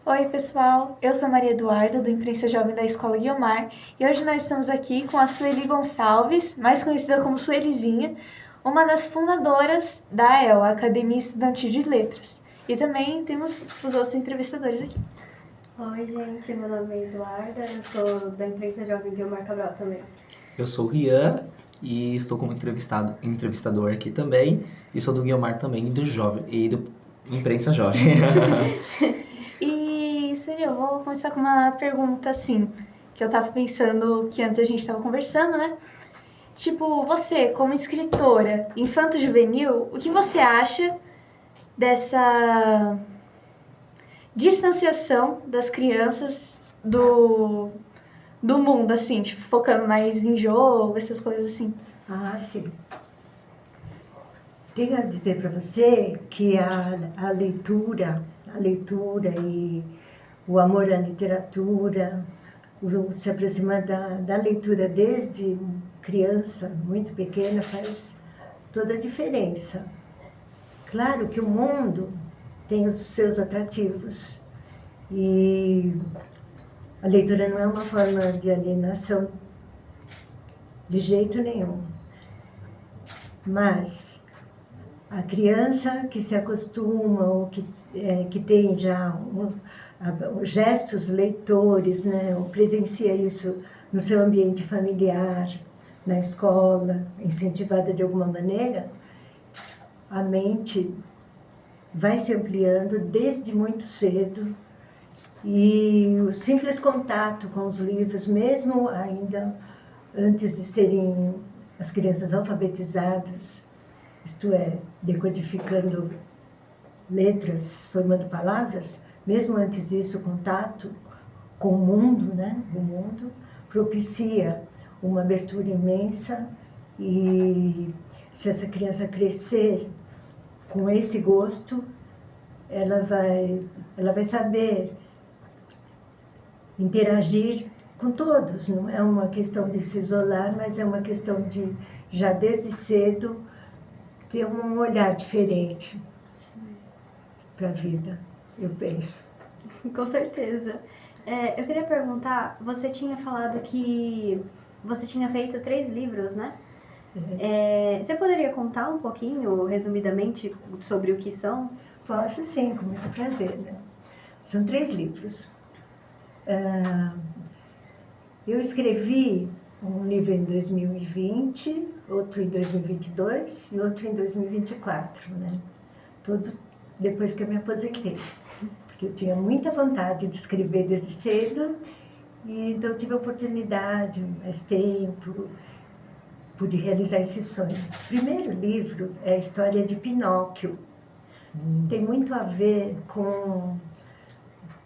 Oi, pessoal. Eu sou a Maria Eduarda, do Imprensa Jovem da Escola Guiomar, e hoje nós estamos aqui com a Sueli Gonçalves, mais conhecida como Suelizinha, uma das fundadoras da AEL, a Academia Estudantil de Letras. E também temos os outros entrevistadores aqui. Oi, gente, meu nome é Eduarda, eu sou da Imprensa Jovem Guiomar Cabral também. Eu sou o Rian e estou como entrevistador aqui também, e sou do Guiomar também e do Imprensa Jovem. E, Sueli, eu vou começar com uma pergunta assim, que eu tava pensando que antes a gente tava conversando, né? Tipo, você, como escritora infanto-juvenil, o que você acha dessa distanciação das crianças do mundo, assim, tipo, focando mais em jogo, essas coisas assim? Ah, sim. Tenho a dizer para você que a leitura e o amor à literatura, se aproximar da leitura desde criança, muito pequena, faz toda a diferença. Claro que o mundo tem os seus atrativos e a leitura não é uma forma de alienação de jeito nenhum. Mas a criança que se acostuma ou que tem já gestos leitores, né, ou presencia isso no seu ambiente familiar, na escola, incentivada de alguma maneira, a mente vai se ampliando desde muito cedo e o simples contato com os livros, mesmo ainda antes de serem as crianças alfabetizadas, isto é, decodificando letras, formando palavras, mesmo antes disso, o contato com o mundo, né? O mundo propicia uma abertura imensa e se essa criança crescer com esse gosto, ela vai saber interagir com todos. Não é uma questão de se isolar, mas é uma questão de, já desde cedo, ter um olhar diferente para a vida, eu penso. Com certeza. Eu queria perguntar, você tinha falado que você tinha feito 3 livros, né? Você poderia contar um pouquinho, resumidamente, sobre o que são? Posso sim, com muito prazer, né? São 3 livros. Eu escrevi um livro em 2020, outro em 2022 e outro em 2024, né? Todos depois que eu me aposentei, porque eu tinha muita vontade de escrever desde cedo e então tive a oportunidade, mais tempo, pude realizar esse sonho. O primeiro livro é a história de Pinóquio. Tem muito a ver com o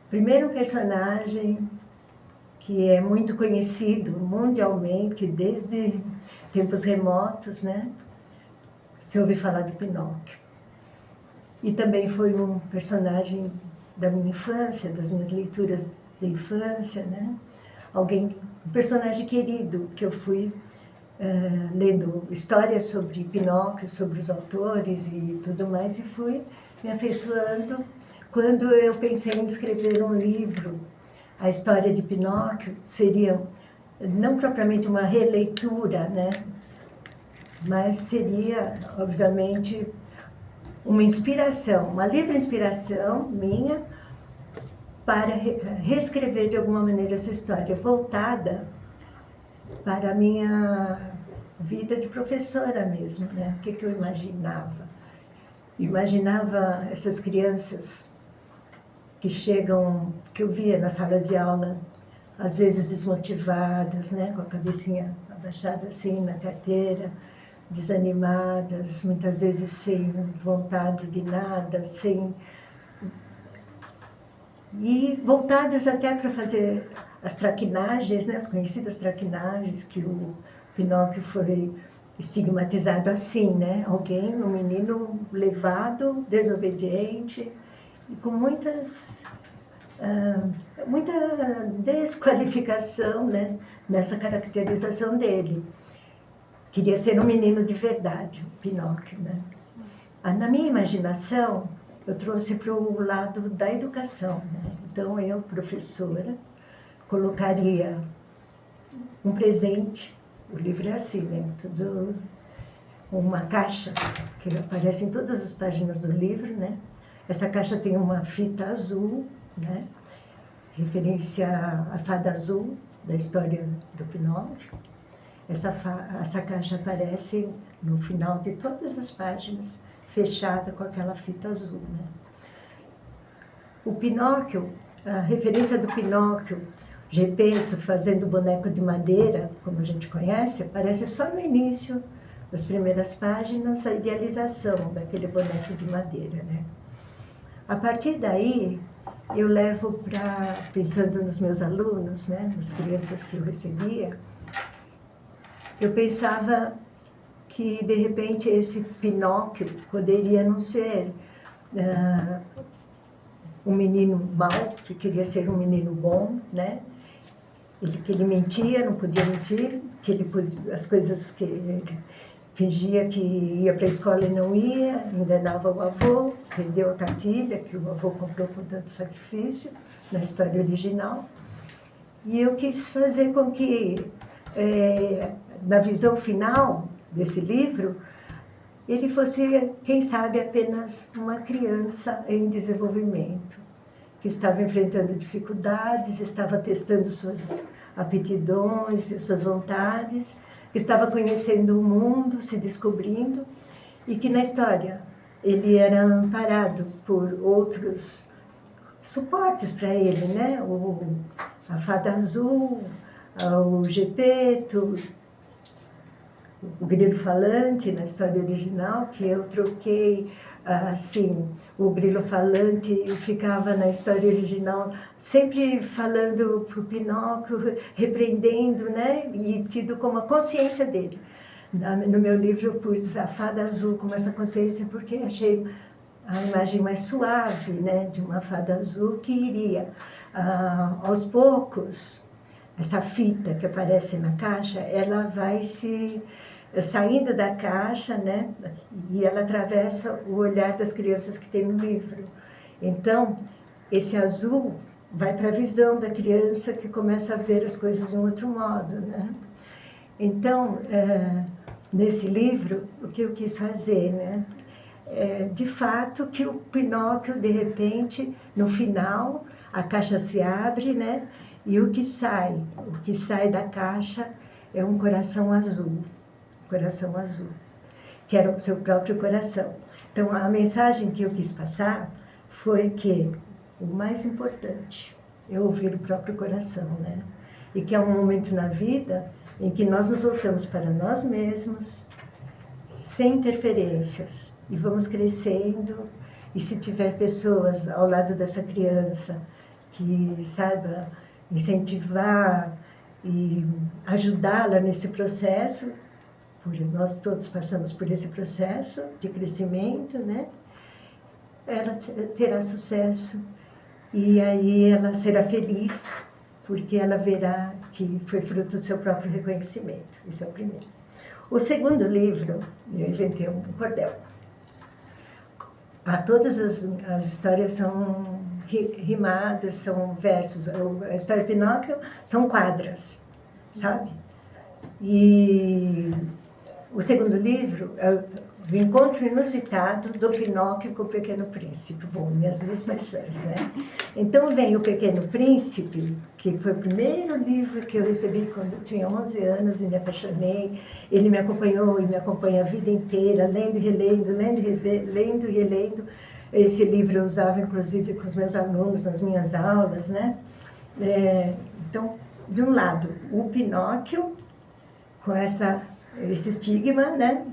primeiro personagem que é muito conhecido mundialmente desde tempos remotos, né? Se ouve falar de Pinóquio. E também foi um personagem da minha infância, das minhas leituras da infância, né? Um personagem querido que eu fui lendo histórias sobre Pinóquio, sobre os autores e tudo mais, e fui me afeiçoando. Quando eu pensei em escrever um livro, a história de Pinóquio seria não propriamente uma releitura, né? Mas seria, obviamente, uma inspiração, uma livre inspiração minha para reescrever de alguma maneira essa história, voltada para a minha vida de professora mesmo, né? O que eu imaginava? Imaginava essas crianças que chegam, que eu via na sala de aula, às vezes desmotivadas, né? Com a cabecinha abaixada assim na carteira, desanimadas, muitas vezes sem vontade de nada, e voltadas até para fazer as traquinagens, né, as conhecidas traquinagens, que o Pinóquio foi estigmatizado assim, né? Alguém, um menino levado, desobediente, e com muita desqualificação, né, nessa caracterização dele. Queria ser um menino de verdade, o Pinóquio, né? Na minha imaginação, eu trouxe para o lado da educação, né? Então eu, professora, colocaria um presente. O livro é assim, né? Tudo uma caixa que aparece em todas as páginas do livro, né? Essa caixa tem uma fita azul, né? Referência à fada azul da história do Pinóquio. Essa caixa aparece no final de todas as páginas, fechada com aquela fita azul, né? O Pinóquio, a referência do Pinóquio, Gepeto fazendo boneco de madeira, como a gente conhece, aparece só no início das primeiras páginas, a idealização daquele boneco de madeira, né? A partir daí, eu levo para, pensando nos meus alunos, né, nas crianças que eu recebia, eu pensava que, de repente, esse Pinóquio poderia não ser um menino mau, que queria ser um menino bom, né? Que ele mentia, não podia mentir, que ele podia, as coisas que ele fingia que ia para a escola e não ia, enganava o avô, vendeu a cartilha que o avô comprou com tanto sacrifício, na história original. E eu quis fazer com que, na visão final desse livro, ele fosse, quem sabe, apenas uma criança em desenvolvimento, que estava enfrentando dificuldades, estava testando suas aptidões, suas vontades, que estava conhecendo o mundo, se descobrindo, e que na história ele era amparado por outros suportes para ele, né? A fada azul, o Gepeto, o grilo falante na história original, que eu troquei assim, o grilo falante ficava na história original sempre falando para o Pinóquio, repreendendo, né, e tido como a consciência dele. No meu livro eu pus a fada azul como essa consciência porque achei a imagem mais suave, né, de uma fada azul que iria, aos poucos, essa fita que aparece na caixa, ela vai se saindo da caixa, né? E ela atravessa o olhar das crianças que tem no livro. Então, esse azul vai para a visão da criança que começa a ver as coisas de um outro modo, né? Então, nesse livro, o que eu quis fazer, né? De fato, que o Pinóquio, de repente, no final, a caixa se abre, né? E o que sai da caixa é um coração azul. Coração azul, que era o seu próprio coração. Então, a mensagem que eu quis passar foi que o mais importante é ouvir o próprio coração, né? E que é um momento na vida em que nós nos voltamos para nós mesmos, sem interferências, e vamos crescendo, e se tiver pessoas ao lado dessa criança que saiba incentivar e ajudá-la nesse processo, nós todos passamos por esse processo de crescimento, né? Ela terá sucesso e aí ela será feliz, porque ela verá que foi fruto do seu próprio reconhecimento. Esse é o primeiro. O segundo livro, eu inventei um cordel. Todas as histórias são rimadas, são versos. A história de Pinóquio são quadras, sabe? E o segundo livro é o encontro inusitado do Pinóquio com o Pequeno Príncipe. Bom, minhas duas paixões, né? Então vem o Pequeno Príncipe, que foi o primeiro livro que eu recebi quando eu tinha 11 anos e me apaixonei. Ele me acompanhou e me acompanha a vida inteira, lendo e relendo, lendo e relendo. Esse livro eu usava, inclusive, com os meus alunos nas minhas aulas, né? Então, de um lado, o Pinóquio, com esse estigma, né,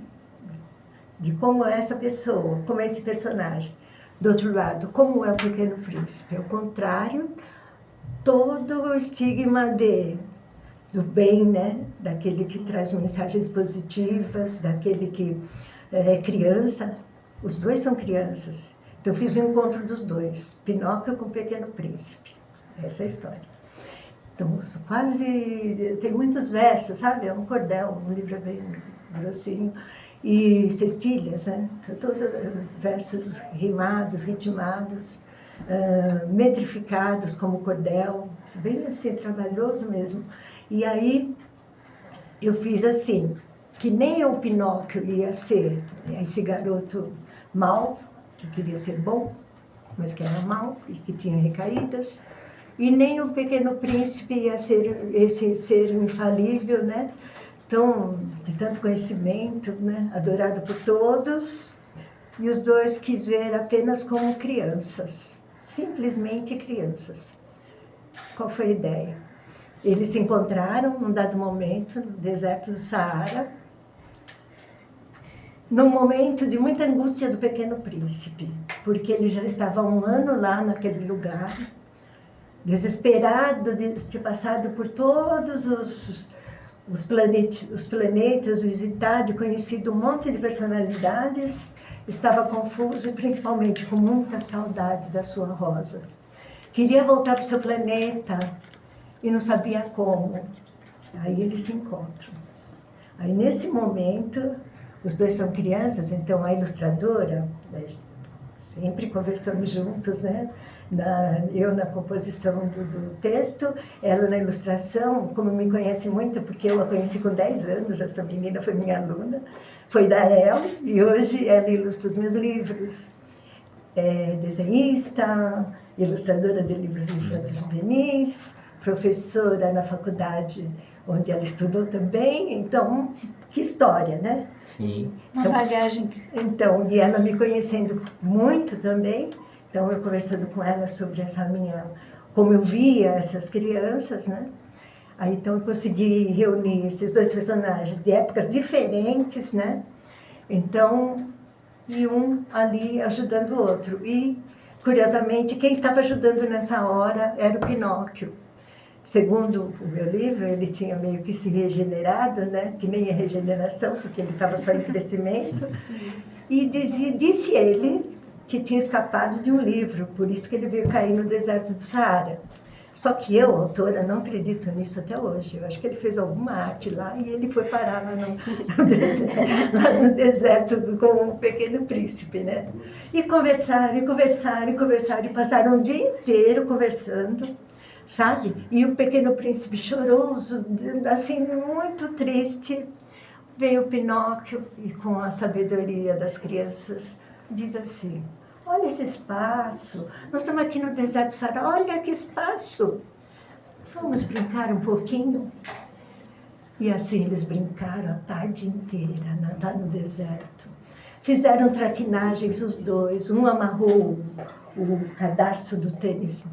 de como é essa pessoa, como é esse personagem. Do outro lado, como é o Pequeno Príncipe. Ao contrário, todo o estigma do bem, né, daquele que traz mensagens positivas, daquele que é criança. Os dois são crianças. Então, eu fiz o encontro dos dois, Pinóquio com o Pequeno Príncipe. Essa é a história. Então, tem muitos versos, sabe? É um cordel, um livro bem grossinho. E cestilhas, né? Todos os versos rimados, ritmados. metrificados como cordel, bem assim, trabalhoso mesmo. E aí eu fiz assim, que nem o Pinóquio ia ser esse garoto mau, que queria ser bom, mas que era mau e que tinha recaídas, e nem o Pequeno Príncipe ia ser esse ser infalível, né? Tão, de tanto conhecimento, né? Adorado por todos, e os dois quis ver apenas como crianças, simplesmente crianças. Qual foi a ideia? Eles se encontraram num dado momento no deserto do Saara, num momento de muita angústia do Pequeno Príncipe, porque ele já estava há 1 ano lá naquele lugar, desesperado de ter passado por todos os planetas, visitado e conhecido um monte de personalidades, estava confuso e principalmente com muita saudade da sua Rosa. Queria voltar para o seu planeta e não sabia como. Aí eles se encontram. Aí nesse momento, os dois são crianças, então a ilustradora, sempre conversamos juntos, né? Eu na composição do texto, ela na ilustração, como me conhece muito, porque eu a conheci com 10 anos, essa menina foi minha aluna, foi da ela, e hoje ela ilustra os meus livros. É desenhista, ilustradora de livros infantis juvenis, professora na faculdade onde ela estudou também, então, que história, né? Sim. Uma bagagem. Então, e ela me conhecendo muito também, então eu conversando com ela sobre essa minha, como eu via essas crianças, né? Aí então eu consegui reunir esses dois personagens de épocas diferentes, né? Então, e um ali ajudando o outro. E, curiosamente, quem estava ajudando nessa hora era o Pinóquio. Segundo o meu livro, ele tinha meio que se regenerado, né? Que nem a regeneração, porque ele estava só em crescimento. E disse ele que tinha escapado de um livro, por isso que ele veio cair no deserto do Saara. Só que eu, autora, não acredito nisso até hoje. Eu acho que ele fez alguma arte lá e ele foi parar lá no deserto com o Pequeno Príncipe, né? E conversaram, e conversaram, e conversaram, e passaram o dia inteiro conversando, sabe? E o Pequeno Príncipe choroso, assim, muito triste. Veio o Pinóquio e com a sabedoria das crianças diz assim: olha esse espaço, nós estamos aqui no deserto do Saara, olha que espaço, vamos brincar um pouquinho? E assim eles brincaram a tarde inteira, lá no deserto. Fizeram traquinagens os dois, um amarrou o cadarço do tênis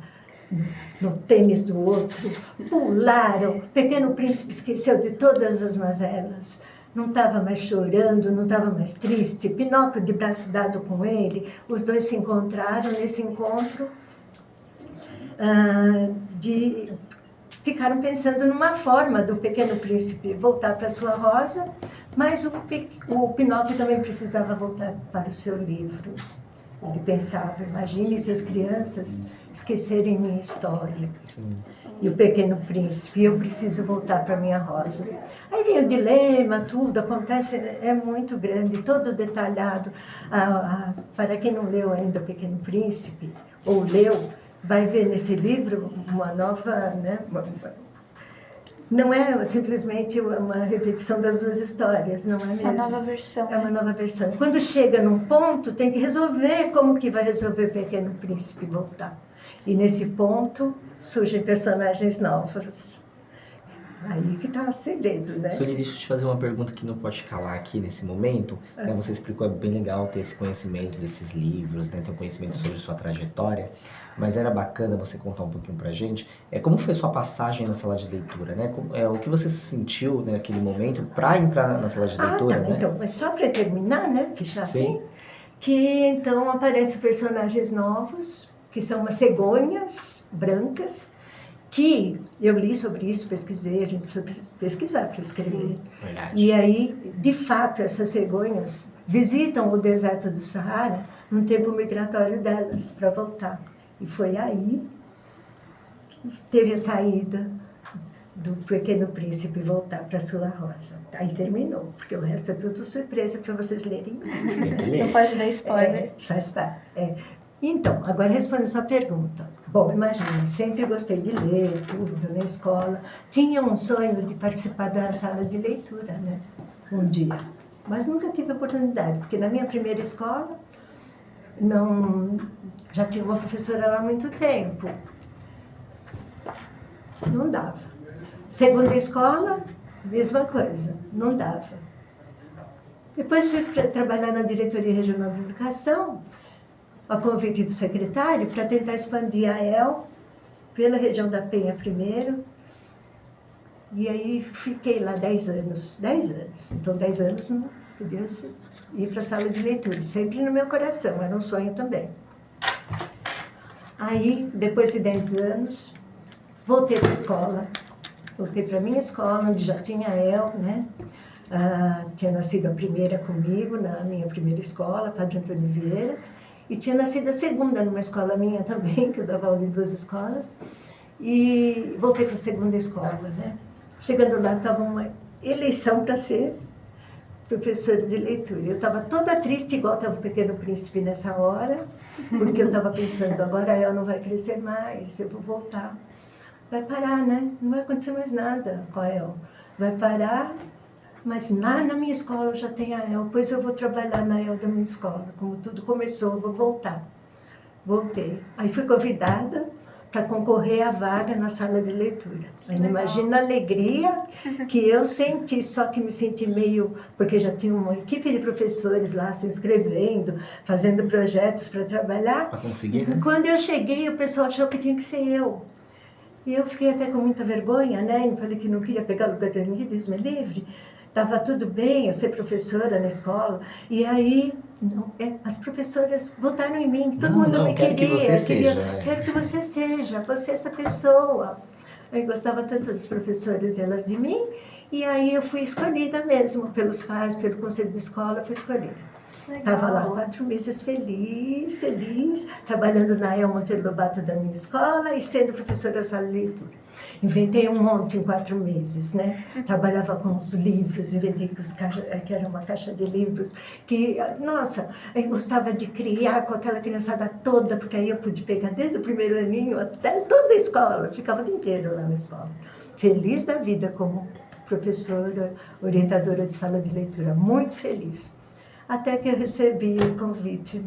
no tênis do outro, pularam, o Pequeno Príncipe esqueceu de todas as mazelas. Não estava mais chorando, não estava mais triste. Pinóquio de braço dado com ele. Os dois se encontraram nesse encontro. Ficaram pensando numa forma do Pequeno Príncipe voltar para sua Rosa, mas o Pinóquio também precisava voltar para o seu livro. Ele pensava: imagine se as crianças esquecerem minha história. Sim. E o Pequeno Príncipe, eu preciso voltar para minha Rosa. Aí vem o dilema, tudo acontece, é muito grande, todo detalhado. Para quem não leu ainda o Pequeno Príncipe, ou leu, vai ver nesse livro uma nova, né? Não é simplesmente uma repetição das duas histórias, não é mesmo? Uma nova versão. É uma nova versão. Quando chega num ponto, tem que resolver como que vai resolver o Pequeno Príncipe voltar. E nesse ponto surgem personagens novos. Aí que está o segredo, né? Sueli, deixa eu te fazer uma pergunta que não pode calar aqui nesse momento. Né? Você explicou, é bem legal ter esse conhecimento desses livros, né? Ter um conhecimento sobre sua trajetória. Mas era bacana você contar um pouquinho pra gente. Como foi sua passagem na sala de leitura, né? O que você sentiu naquele momento para entrar na sala de leitura, né? Então, mas só para terminar, né? Fechar Sim. assim, que então aparecem personagens novos, que são umas cegonhas brancas, que eu li sobre isso, pesquisei, a gente precisa pesquisar para escrever. Verdade. E aí, de fato, essas cegonhas visitam o deserto do Saara no tempo migratório delas, para voltar. E foi aí que teve a saída do Pequeno Príncipe voltar para sua Rosa. Aí terminou, porque o resto é tudo surpresa para vocês lerem. Não pode dar spoiler. Faz parte. Então, agora respondendo a sua pergunta. Bom, imagina, sempre gostei de ler, tudo na escola. Tinha um sonho de participar da sala de leitura, né? Um dia. Mas nunca tive oportunidade, porque na minha primeira escola, não, já tinha uma professora lá há muito tempo. Não dava. Segunda escola, mesma coisa, não dava. Depois fui trabalhar na Diretoria Regional de Educação, a convite do secretário, para tentar expandir a EL pela região da Penha primeiro. E aí fiquei lá 10 anos. 10 anos. Então, 10 anos não podia ir para a sala de leitura. Sempre no meu coração, era um sonho também. Aí, depois de 10 anos, voltei para a escola. Voltei para a minha escola, onde já tinha a EL, né? Tinha nascido a primeira comigo, na minha primeira escola, Padre Antônio Vieira. E tinha nascido a segunda numa escola minha também, que eu dava aula em 2 escolas. E voltei para a segunda escola, né? Chegando lá, estava uma eleição para ser professora de leitura. Eu estava toda triste, igual estava o Pequeno Príncipe nessa hora, porque eu estava pensando, agora ela não vai crescer mais, eu vou voltar. Vai parar, né? Não vai acontecer mais nada com a El. Vai parar, mas lá na minha escola já tem a El, pois eu vou trabalhar na El da minha escola. Como tudo começou, eu vou voltar. Voltei. Aí fui convidada para concorrer à vaga na sala de leitura. Aí imagina a alegria que eu senti, só que me senti meio... Porque já tinha uma equipe de professores lá se inscrevendo, fazendo projetos para trabalhar. Para conseguir, né? Quando eu cheguei, o pessoal achou que tinha que ser eu. E eu fiquei até com muita vergonha, né? Eu falei que não queria pegar o lugar de ninguém, Deus me livre. Estava tudo bem, eu ser professora na escola. E aí, as professoras votaram em mim, todo mundo me quero queria. Que você seja, né? Quero que você seja, você é essa pessoa. Eu gostava tanto dos professores e elas de mim. E aí eu fui escolhida mesmo, pelos pais, pelo conselho de escola, fui escolhida. Estava lá 4 meses feliz, trabalhando na El Monteiro Lobato da minha escola e sendo professora da sala de leitura. Inventei um monte em 4 meses, né? Trabalhava com os livros, inventei que era uma caixa de livros, que, nossa, eu gostava de criar com aquela criançada toda, porque aí eu pude pegar desde o primeiro aninho até toda a escola, eu ficava o dia inteiro lá na escola. Feliz da vida como professora, orientadora de sala de leitura, muito feliz. Até que eu recebi o convite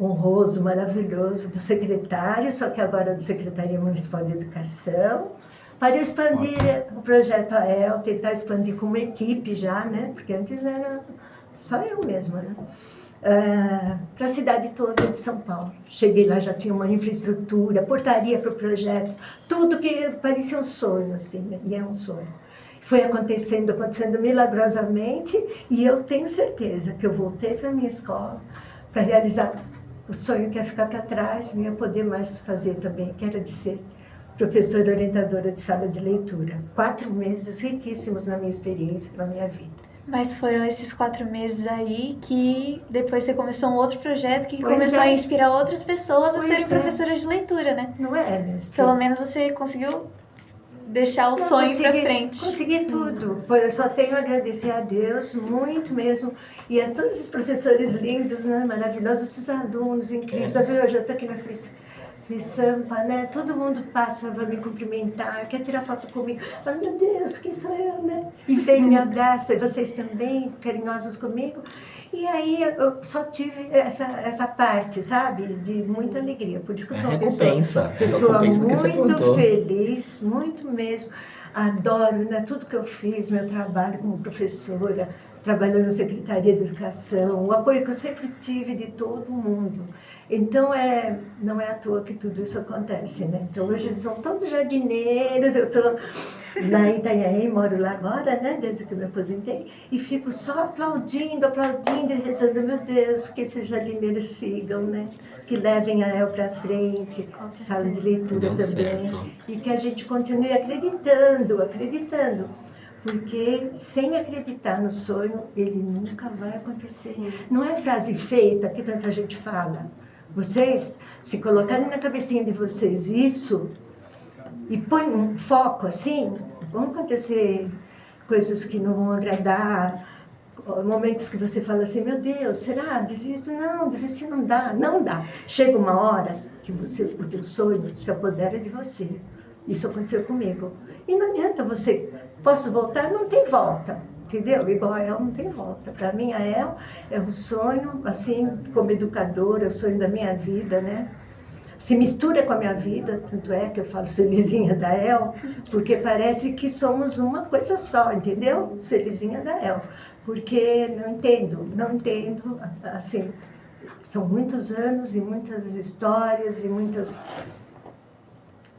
honroso, maravilhoso do secretário, só que agora do Secretaria Municipal de Educação, para expandir o projeto AEL, tentar expandir com uma equipe já, né? Porque antes era só eu mesma, né? Para a cidade toda de São Paulo. Cheguei lá, já tinha uma infraestrutura, portaria para o projeto, tudo que parecia um sonho, assim, né? E é um sonho. Foi acontecendo milagrosamente, e eu tenho certeza que eu voltei para a minha escola para realizar o sonho que ia ficar para trás, não ia poder mais fazer também, que era de ser professora orientadora de sala de leitura. 4 meses riquíssimos na minha experiência, na minha vida. Mas foram esses 4 meses aí que depois você começou um outro projeto que começou a inspirar outras pessoas a serem professoras de leitura, né? Não é mesmo? Pelo menos você conseguiu deixar o sonho para frente. Consegui tudo. Eu só tenho a agradecer a Deus, muito mesmo, e a todos esses professores lindos, né, maravilhosos, esses alunos incríveis. Sabe, eu já estou aqui na Sampa, né? Todo mundo passa para me cumprimentar, quer tirar foto comigo. Fala, meu Deus, quem sou eu, né? E vem, me abraça, e vocês também, carinhosos comigo. E aí eu só tive essa parte, sabe? De muita alegria. Por isso que eu sou uma pessoa muito feliz, muito mesmo. Adoro, né, tudo que eu fiz, meu trabalho como professora, trabalhando na Secretaria de Educação, o apoio que eu sempre tive de todo mundo. Então, não é à toa que tudo isso acontece, né? Então, hoje são todos jardineiros, eu estou lá em Itanhaém, moro lá agora, né? Desde que eu me aposentei, e fico só aplaudindo e rezando, meu Deus, que esses jardineiros sigam, né? Que levem a El para frente, sala de leitura também, e que a gente continue acreditando, porque sem acreditar no sonho, ele nunca vai acontecer. Sim. Não é frase feita que tanta gente fala. Vocês, se colocarem na cabecinha de vocês isso, e põem um foco assim, vão acontecer coisas que não vão agradar, momentos que você fala assim, meu Deus, será? Desisto? Não, desistir não dá, não dá. Chega uma hora que o teu sonho se apodera de você. Isso aconteceu comigo. E não adianta você, posso voltar? Não tem volta, entendeu? Igual a El não tem volta. Para mim, a El é um sonho, assim, como educadora, é o sonho da minha vida, né? Se mistura com a minha vida, tanto é que eu falo Suelizinha da El, porque parece que somos uma coisa só, entendeu? Suelizinha da El. Porque não entendo, assim, são muitos anos e muitas histórias e muitas...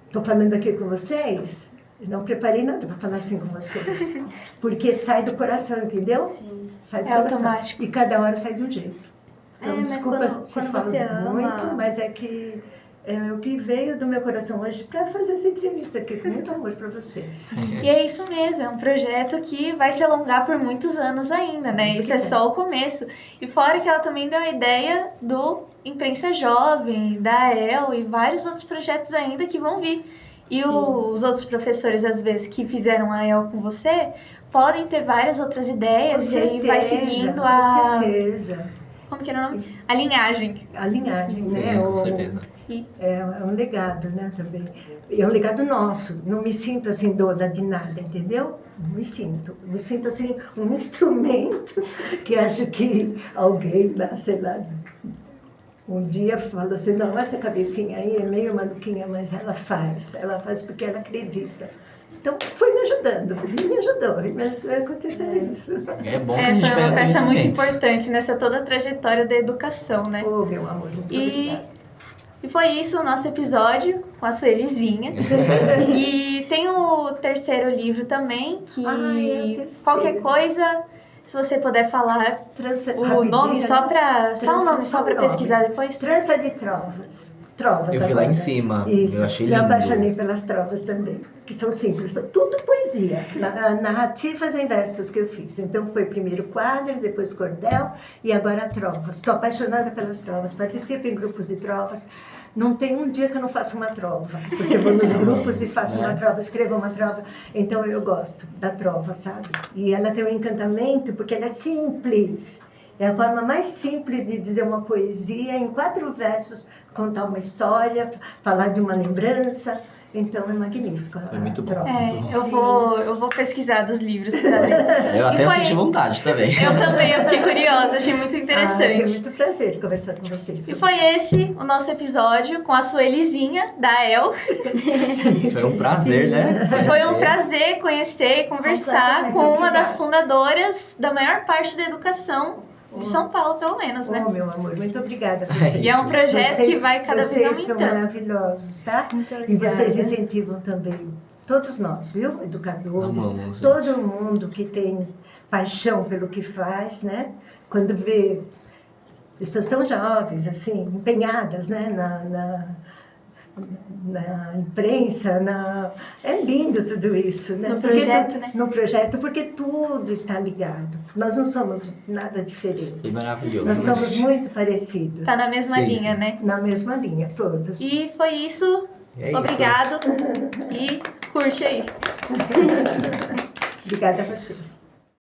Estou falando aqui com vocês, não preparei nada para falar assim com vocês, porque sai do coração, entendeu? Sim. Sai do É coração. automático. E cada hora sai de um jeito. Então, Mas desculpa quando se falo você ama... muito, mas é que é o que veio do meu coração hoje para fazer essa entrevista aqui, com muito amor para vocês. E é isso mesmo, é um projeto que vai se alongar por muitos anos ainda, né? Deus Isso é quiser. só o começo. E fora que ela também deu a ideia do Imprensa Jovem, da El e vários outros projetos ainda que vão vir. E Sim. os outros professores, às vezes, que fizeram a El com você, podem ter várias outras ideias Com e aí vai seguindo Com certeza. Como que era o nome? A linhagem. A linhagem, né? Com certeza. É um legado, né, também. E é um legado nosso. Não me sinto, assim, dona de nada, entendeu? Não me sinto. Me sinto, assim, um instrumento que acho que alguém lá, sei lá, um dia falou assim, não, essa cabecinha aí é meio maluquinha, mas ela faz porque ela acredita. Então, foi me ajudando a acontecer isso. É bom que a gente Foi pega uma peça muito conhecimentos. importante nessa toda a trajetória da educação, né? Oh, meu amor, muito obrigada. E foi isso o nosso episódio com a Suelizinha. E tem o terceiro livro também, que Ai, é o terceiro. qualquer coisa, se você puder falar o Rapidinho, nome só para Trança- o nome só só para o nome. pesquisar depois. Trança de trovas. Trovas Eu fui lá agora. em cima, Isso. eu achei Me lindo. apaixonei pelas trovas também, que são simples, são tudo poesia, narrativas em versos que eu fiz. Então foi primeiro quadro, depois cordel e agora trovas. Estou apaixonada pelas trovas, participo em grupos de trovas. Não tem um dia que eu não faço uma trova, porque eu vou nos grupos e faço uma trova, escrevo uma trova. Então eu gosto da trova, sabe? E ela tem um encantamento porque ela é simples. É a forma mais simples de dizer uma poesia em 4 versos, contar uma história, falar de uma lembrança. Então é magnífico. Foi muito bom. Trova. Eu vou pesquisar dos livros para ver. Eu até E foi- senti vontade também. Eu também, eu fiquei curiosa, achei muito Tenho interessante. muito prazer em conversar com vocês. E sobre foi isso. esse o nosso episódio com a Suelizinha, da El. Foi um prazer, né? Foi um prazer conhecer e conversar Completamente, com uma obrigada. das fundadoras da maior parte da educação de São Paulo, pelo menos, né? Oh, meu amor, muito obrigada a vocês. E é um projeto que vai cada vez Vocês são aumentando. maravilhosos, tá? Muito E obrigada. vocês incentivam também todos nós, viu? Educadores, Amamos, gente. todo mundo que tem paixão pelo que faz, né? Quando vê pessoas tão jovens, assim, empenhadas, né? Na imprensa, é lindo tudo isso, né? No Porque projeto, né? No projeto, porque tudo está ligado. Nós não somos nada Que diferentes. maravilhoso. Nós somos muito parecidos. Tá na mesma Sim, linha, sim. né? Na mesma linha, todos. E foi isso. É isso. Obrigado. E curte aí. Obrigada a vocês.